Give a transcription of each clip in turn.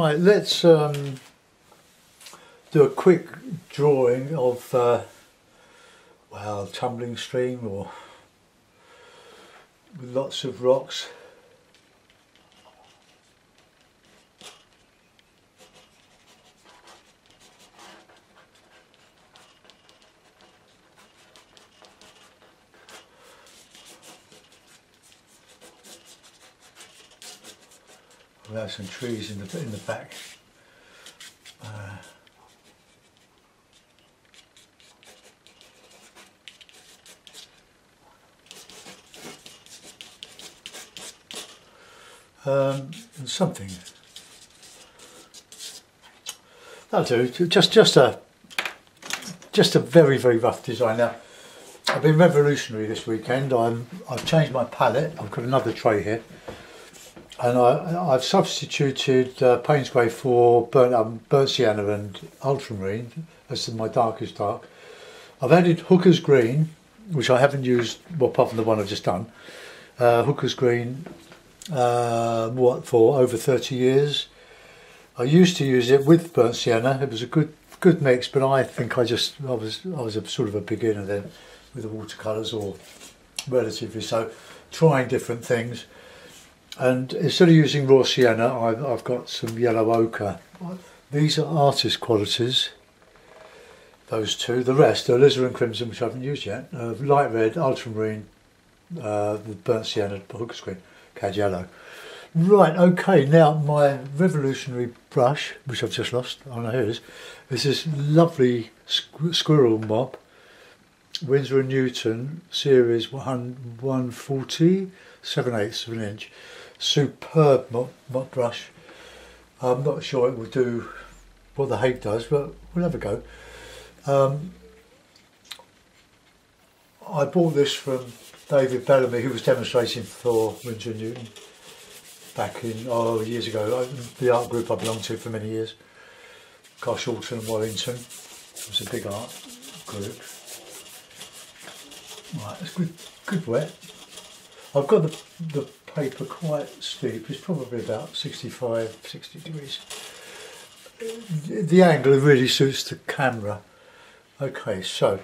Right, let's do a quick drawing of well, tumbling stream or with lots of rocks. We have some trees in the back. And something. That'll do. Just a very rough design. Now, I've been revolutionary this weekend. I've changed my palette. I've got another tray here. And I've substituted Paynes grey for burnt sienna and ultramarine as my darkest dark. I've added Hooker's green, which I haven't used, well, apart from the one I've just done. Hooker's green, for over 30 years. I used to use it with burnt sienna. It was a good mix, but I think I was a sort of a beginner then with the watercolours, or relatively so, trying different things. And instead of using raw sienna, I've got some yellow ochre. These are artist qualities, those two. The rest are alizarin crimson, which I haven't used yet, light red, ultramarine, the burnt sienna, Hooker's green, cad yellow. Right, okay, now my revolutionary brush, which I've just lost, oh no, here it is this lovely squirrel mop, Winsor & Newton series 140, 7/8 of an inch. Superb mop brush. I'm not sure it will do what the Hague does, but we'll have a go. I bought this from David Bellamy, who was demonstrating for Winsor & Newton back in years ago. The art group I belonged to for many years, Carshalton and Wallington. It was a big art group. Right, it's good wet. I've got the paper quite steep. It's probably about 65, 60 degrees. The angle really suits the camera. Okay, so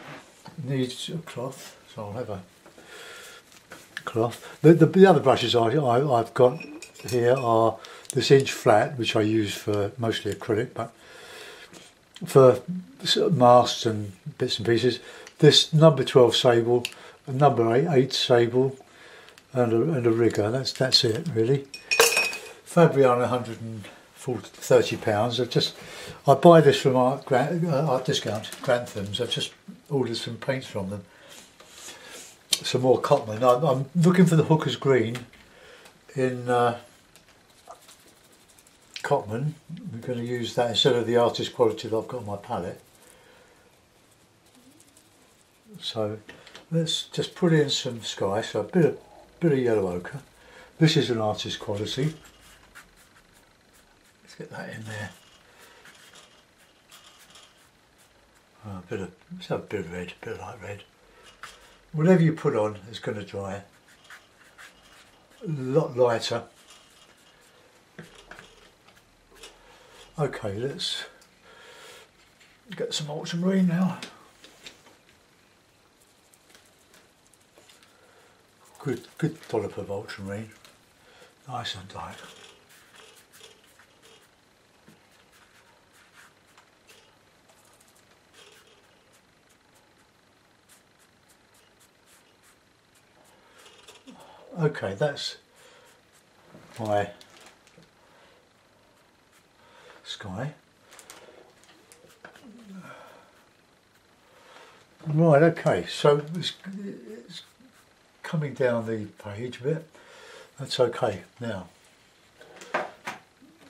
needs a cloth. So I'll have a cloth. The other brushes I've got here are this inch flat, which I use for mostly acrylic, but for sort of masks and bits and pieces. This number 12 sable, a number 8 sable, and a rigger. That's it really. Fabriano, 130 pounds. I buy this from art discount, Granthams. I've just ordered some paints from them. Some more Cotman. I'm looking for the Hooker's green in Cotman. We're going to use that instead of the artist quality that I've got on my palette. So let's just put in some sky. So a bit of yellow ochre. This is an artist quality. Let's get that in there. Let's have a bit of red, a bit of light red. Whatever you put on is going to dry. A lot lighter. Okay, let's get some ultramarine now. Good dollop of ultramarine, nice and light. Okay, that's my sky. Right, okay, so it's coming down the page a bit. That's okay. Now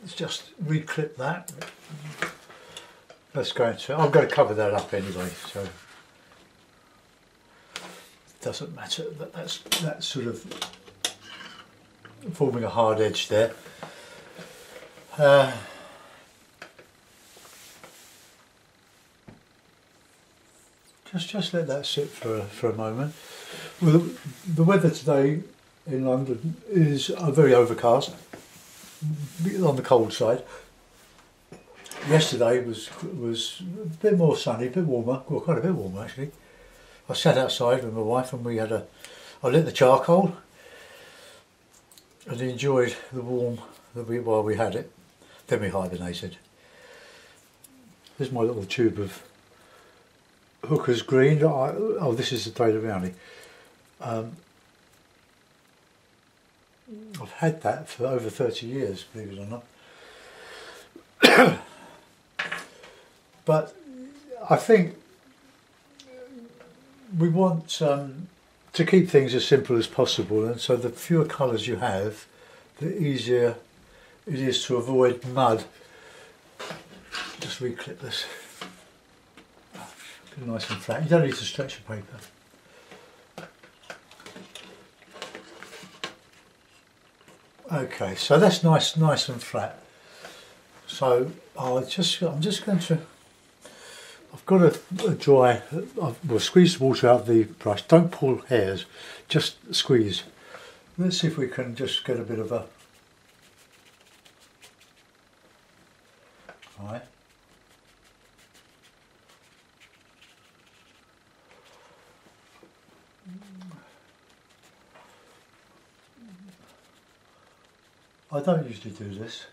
let's just reclip that. That's going to, I'm going to cover that up anyway, so it doesn't matter. That's sort of forming a hard edge there. Just let that sit for a moment. Well, the weather today in London is very overcast, on the cold side. yesterday was a bit more sunny, a bit warmer, well, quite a bit warmer actually. I sat outside with my wife and I lit the charcoal and enjoyed the warmth while we had it. Then we hibernated. Here's my little tube of Hooker's green. Oh, this is the Daily Brownie. I've had that for over 30 years, believe it or not. But I think we want to keep things as simple as possible, and so the fewer colours you have, the easier it is to avoid mud. Just reclip this. Get it nice and flat. You don't need to stretch your paper. Okay, so that's nice and flat. So I'm just going to. I've got a dry. We'll squeeze the water out of the brush. Don't pull hairs, just squeeze. Let's see if we can just get a bit of a. Right. I don't usually do this,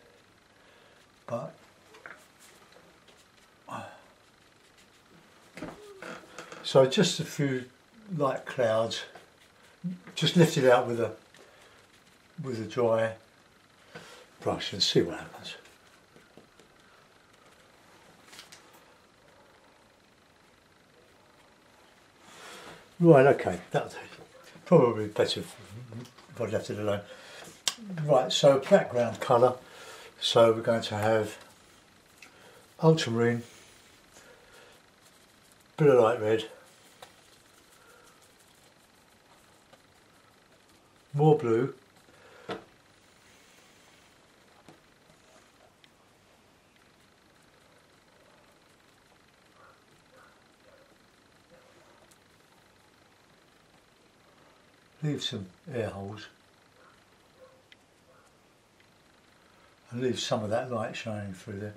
but so just a few light clouds, just lift it out with a dry brush and see what happens. Right, okay, that's probably better if I left it alone. Right, so background colour, so we're going to have ultramarine, bit of light red, more blue, leave some air holes. And leave some of that light shining through there.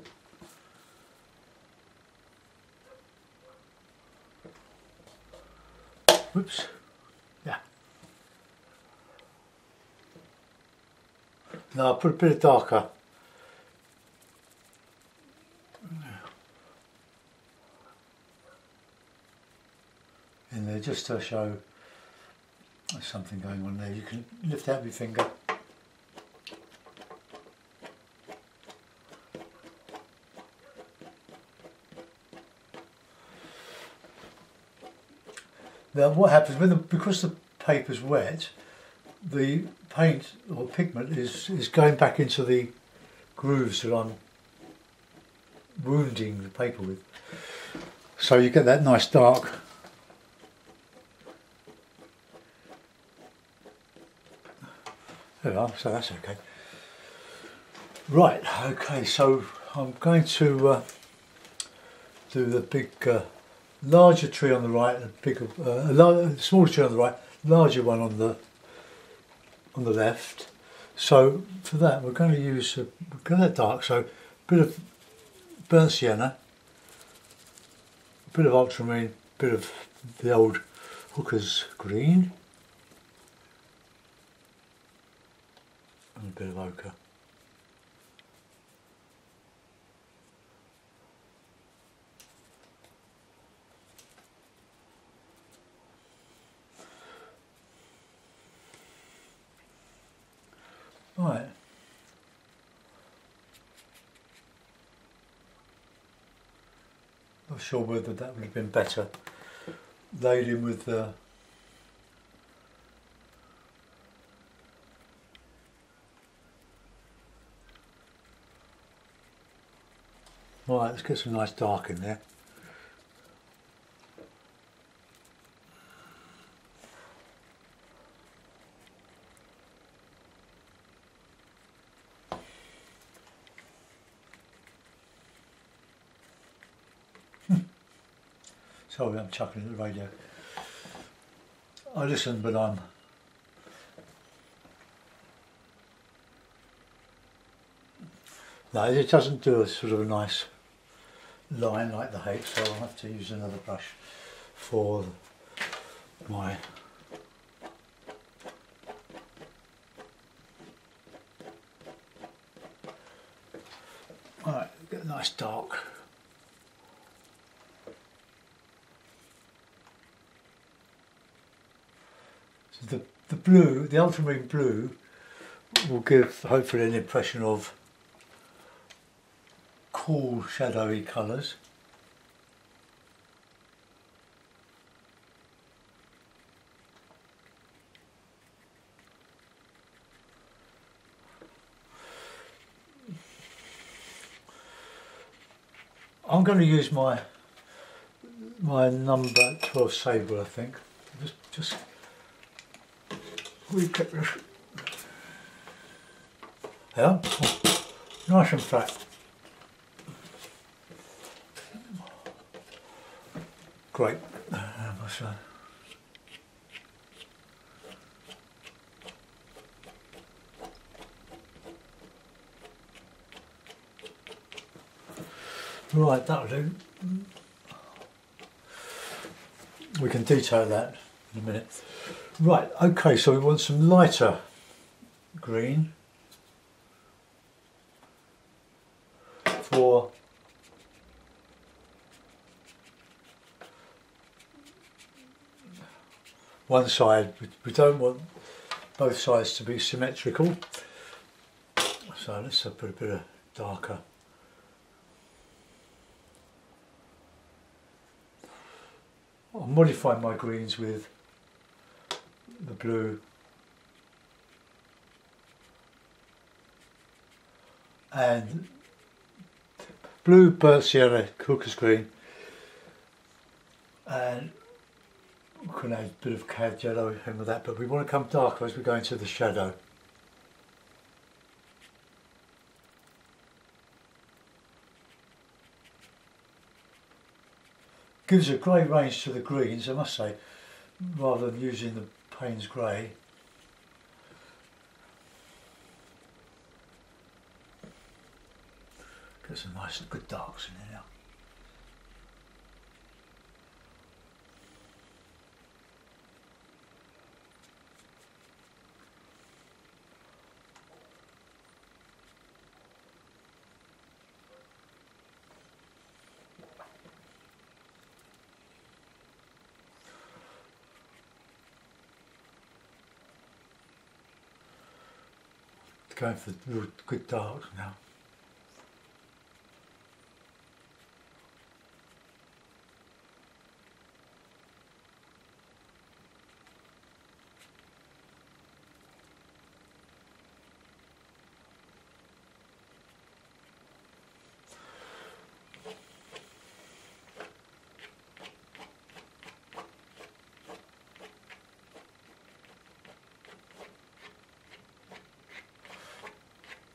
Whoops. Yeah. Now I'll put a bit of darker. In there just to show there's something going on there. You can lift out your finger. Now what happens because the paper's wet, the paint or pigment is going back into the grooves that I'm wounding the paper with. So you get that nice dark. There we are, so that's okay. Right, okay, so I'm going to do the big larger tree on the right, and bigger, smaller tree on the right, larger one on the left. So for that, we're going to use we're going to dark. So a bit of burnt sienna, a bit of ultramarine, a bit of the old Hooker's green, and a bit of ochre. Right. Not sure whether that would have been better laid in with the right, let's get some nice dark in there. Sorry, I'm chuckling at the radio. I listen, but I'm... No, it doesn't do a sort of a nice line like the H, so I'll have to use another brush for my alright, get a nice dark. So the blue, the ultramarine blue, will give hopefully an impression of cool shadowy colours. I'm going to use my number 12 sable, I think. Just re-click this. Yeah, nice and flat. Great. Right, that'll do. We can detail that in a minute. Right, okay, so we want some lighter green for one side. We don't want both sides to be symmetrical, so let's put a bit of darker. I'll modify my greens with the blue and blue, burnt sienna, cooker's green, and we can add a bit of cad yellow in with that, but we want to come darker as we go into the shadow. Gives a great range to the greens, I must say, rather than using the Paynes grey. Get some nice good darks in there now. Going for real good darks now.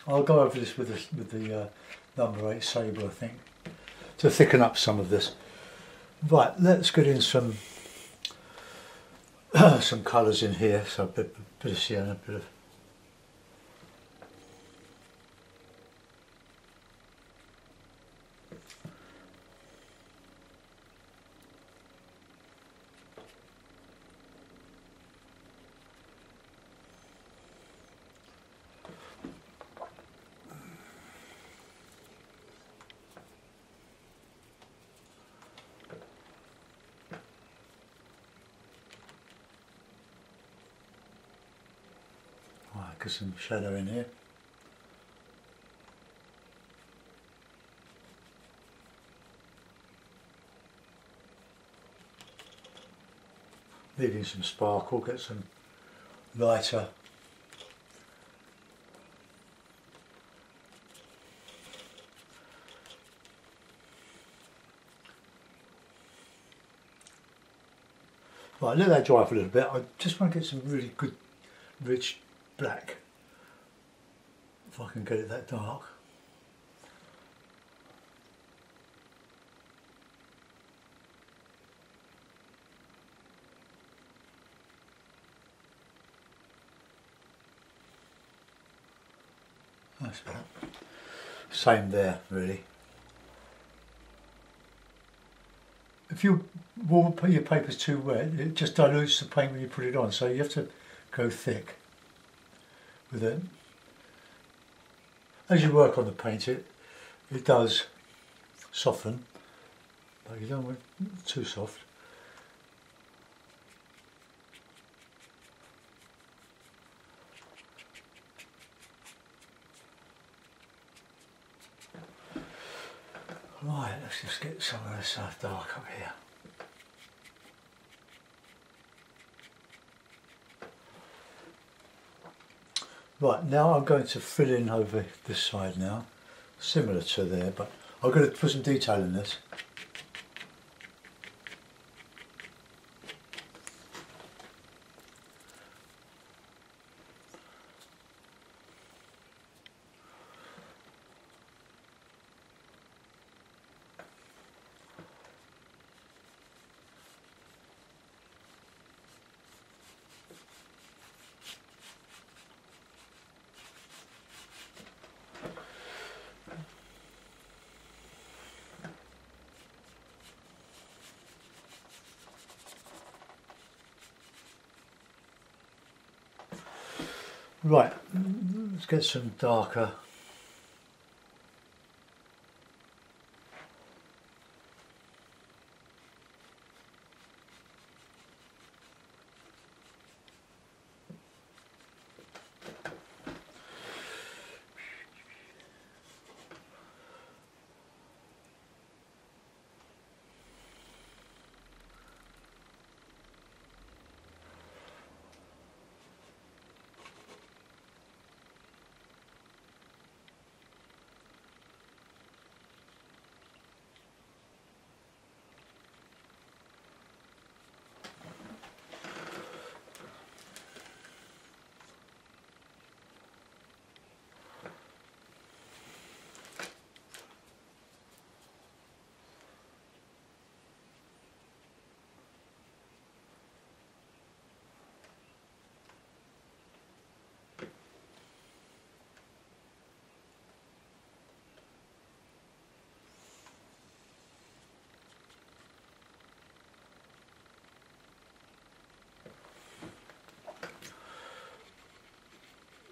I'll go over this with the number 8 sable, I think, to thicken up some of this. Right, let's get in some some colours in here. So a bit of sienna, a bit of get some shadow in here. Leaving some sparkle, get some lighter right, let that dry for a little bit. I just want to get some really good rich black, if I can get it that dark. That's better. Same there, really. if you warm your paper's too wet, it just dilutes the paint when you put it on. So you have to go thick with it. As you work on the paint, it does soften, but you don't want it too soft. Right, let's just get some of this dark up here. Right, now I'm going to fill in over this side now, similar to there, but I'm going to put some detail in this. Right, let's get some darker.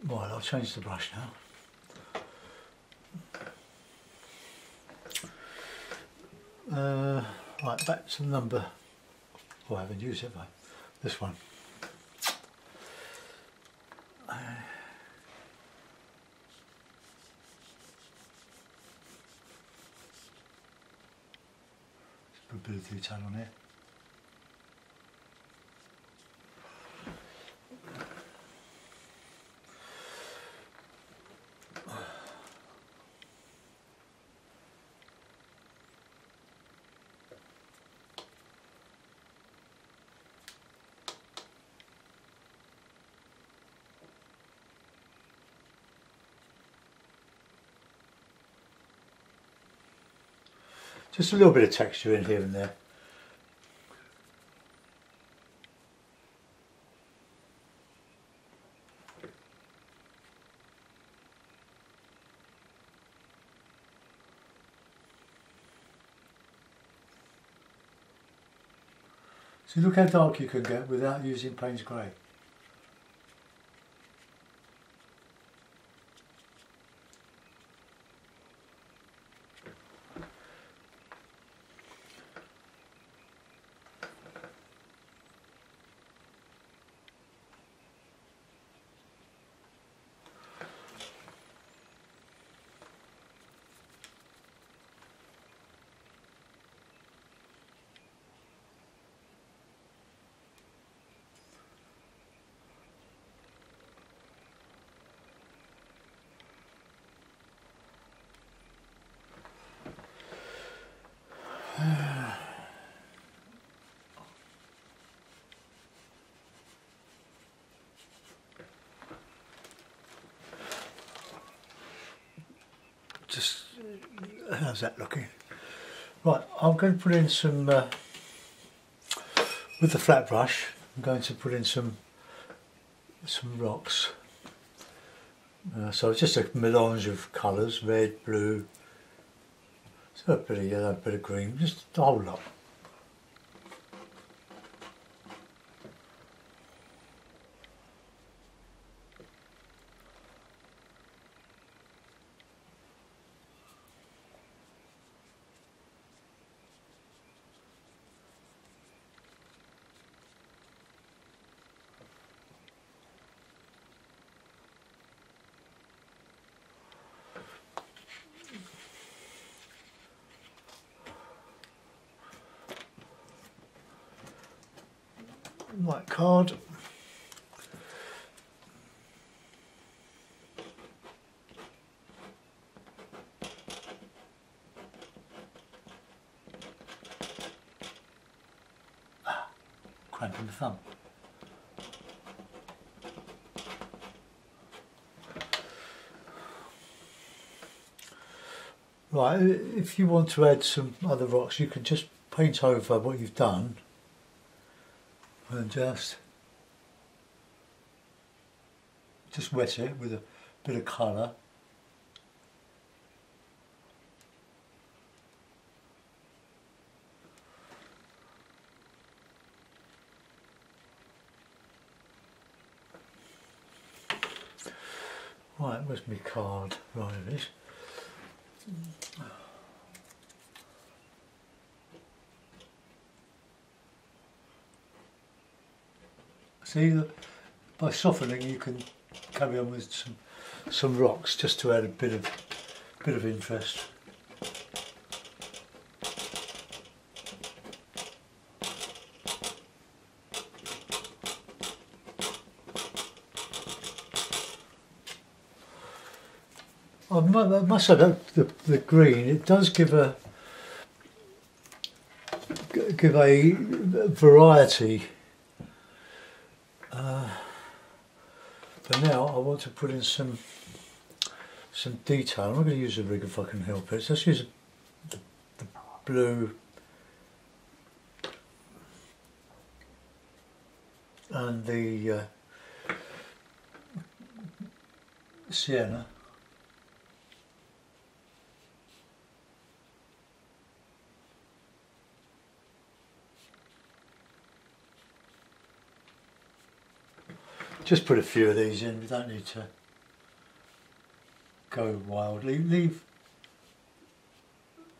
Right, I'll change the brush now. Right, back to number, oh, I haven't used it, have I? This one. Just put a bit of detail on it. Just a little bit of texture in here and there. So look how dark you can get without using Paynes grey. Just, how's that looking? Right, I'm going to put in some, with the flat brush, I'm going to put in some rocks. So it's just a melange of colours, red, blue, so a bit of yellow, a bit of green, just a whole lot. white card. Cramping the thumb. Right, if you want to add some other rocks, you can just paint over what you've done and just wet it with a bit of colour. Right, where's my card? Right, it is. See, by softening you can carry on with some rocks just to add a bit of interest. I must say that the green, it does give a variety. But now I want to put in some detail. I'm not going to use a rig if I can help it. Let's use the blue and the sienna. Just put a few of these in, we don't need to go wild. Leave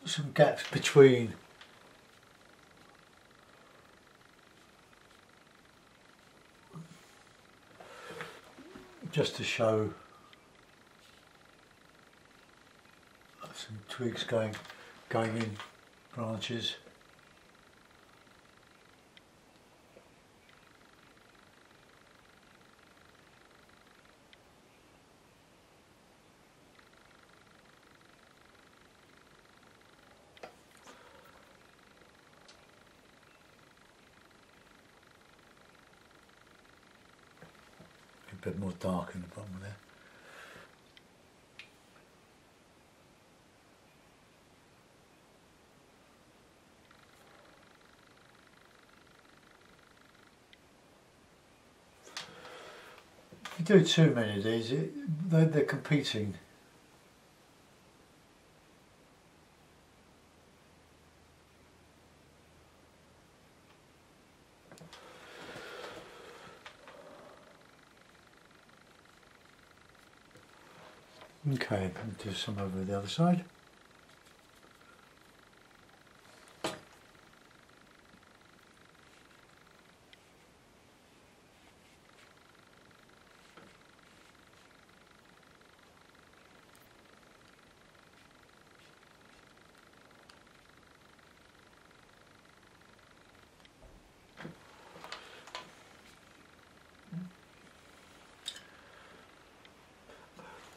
some gaps between. Just to show some twigs going in branches. A bit more dark in the bottom there. If you do too many of these, they're competing. Okay, do some over the other side.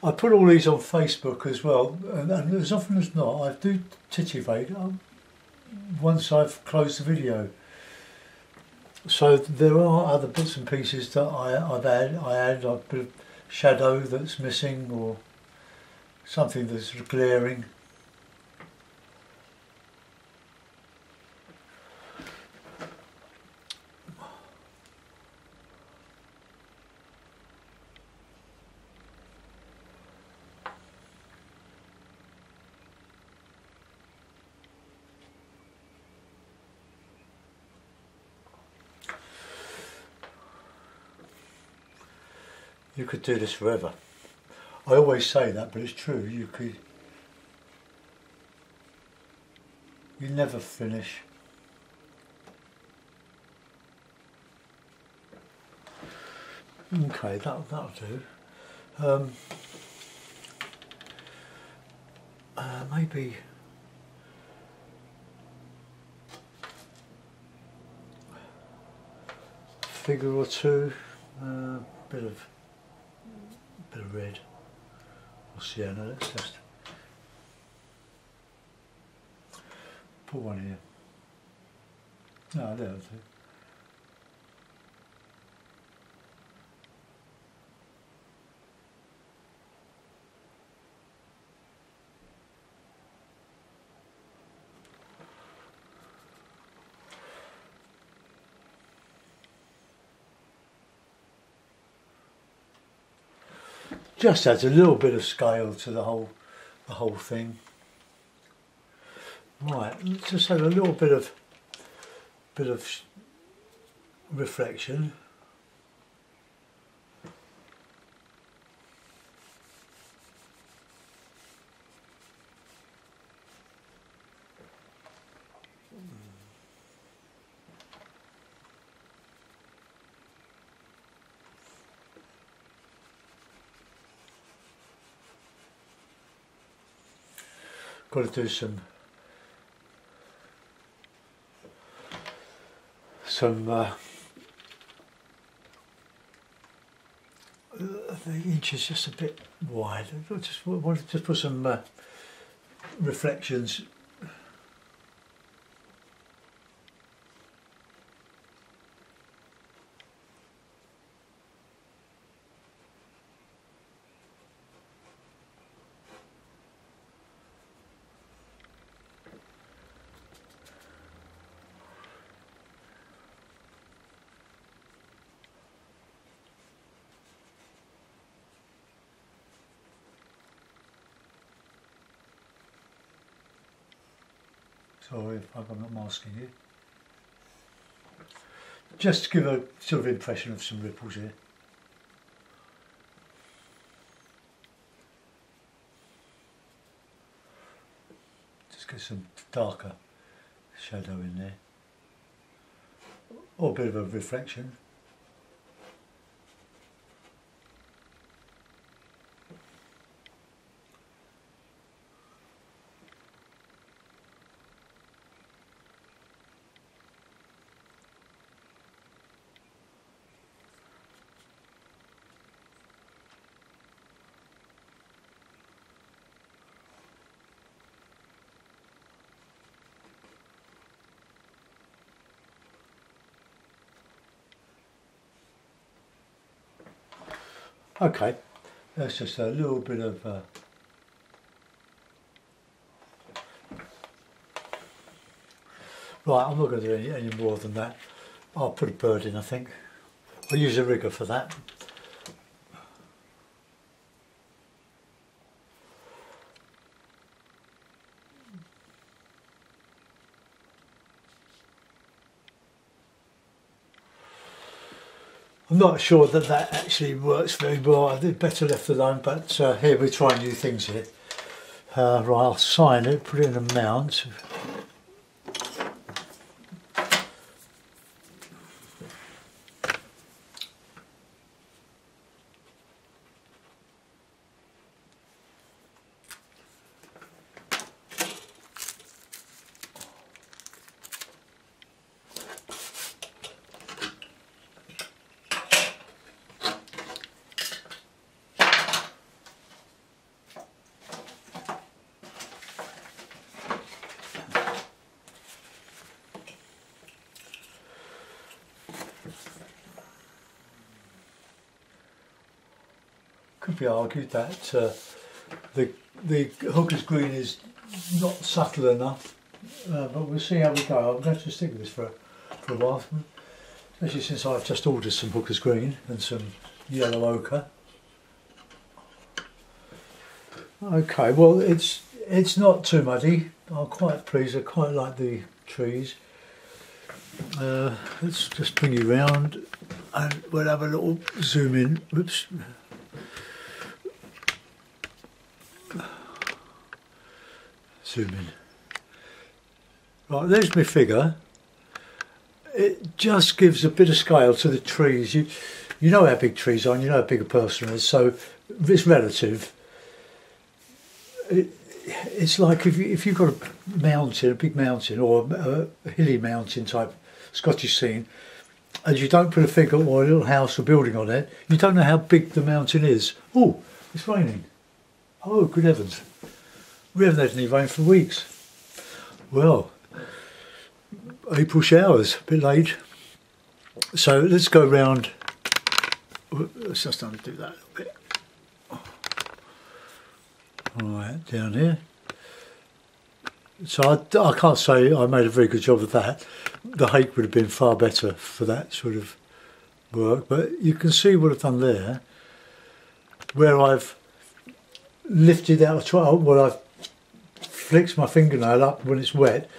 I put all these on Facebook as well, and as often as not I do titivate once I've closed the video. So there are other bits and pieces that I add a bit of shadow that's missing or something that's glaring. You could do this forever. I always say that, but it's true. You never finish. Okay, that'll do. Maybe figure or two, bit of red or sienna. Let's just put one here. No, that'll do. Just adds a little bit of scale to the whole thing. Right, let's just add a little bit of reflection. Got to do some the inch is just a bit wide. I just wanted to put some reflections. Sorry if I'm not masking you. Just to give a sort of impression of some ripples here. Just get some darker shadow in there. Or a bit of a reflection. Okay, that's just a little bit of right, I'm not going to do any more than that. I'll put a bird in, I think. I'll use a rigger for that. I'm not sure that that actually works very well. I did better left alone, but here we're trying new things here. Right, I'll sign it, put it in a mount. Could be argued that the hooker's green is not subtle enough, but we'll see how we go. I'm going to stick with this for a while, especially since I've just ordered some hooker's green and some yellow ochre. Okay, well it's not too muddy. I'm quite pleased. I quite like the trees. Let's just bring you round and we'll have a little zoom in. Oops. Zoom in. Right, there's my figure. It just gives a bit of scale to the trees. You know how big trees are and you know how big a person is, so it's relative. It's like if you've got a mountain, a big mountain, or a hilly mountain type Scottish scene, and you don't put a figure or a little house or building on it, you don't know how big the mountain is. Oh, it's raining. Oh, good heavens. We haven't had any rain for weeks. Well, April showers, a bit late. So let's go round. Let's just undo that a little bit. Alright, down here. So I can't say I made a very good job of that. The hake would have been far better for that sort of work, but you can see what I've done there, where I've lifted out a trial, where I've flicked my fingernail up when it's wet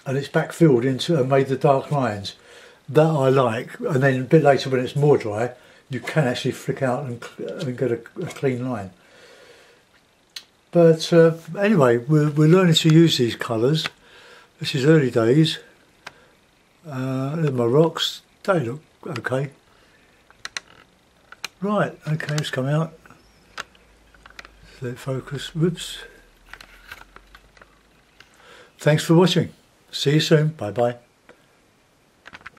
and it's backfilled into and made the dark lines. That I like, and then a bit later when it's more dry, you can actually flick out and get a clean line. But anyway, we're learning to use these colours. This is early days. There's my rocks, they look okay. Right, okay, let's come out. Let it focus, whoops. Thanks for watching. See you soon, bye bye.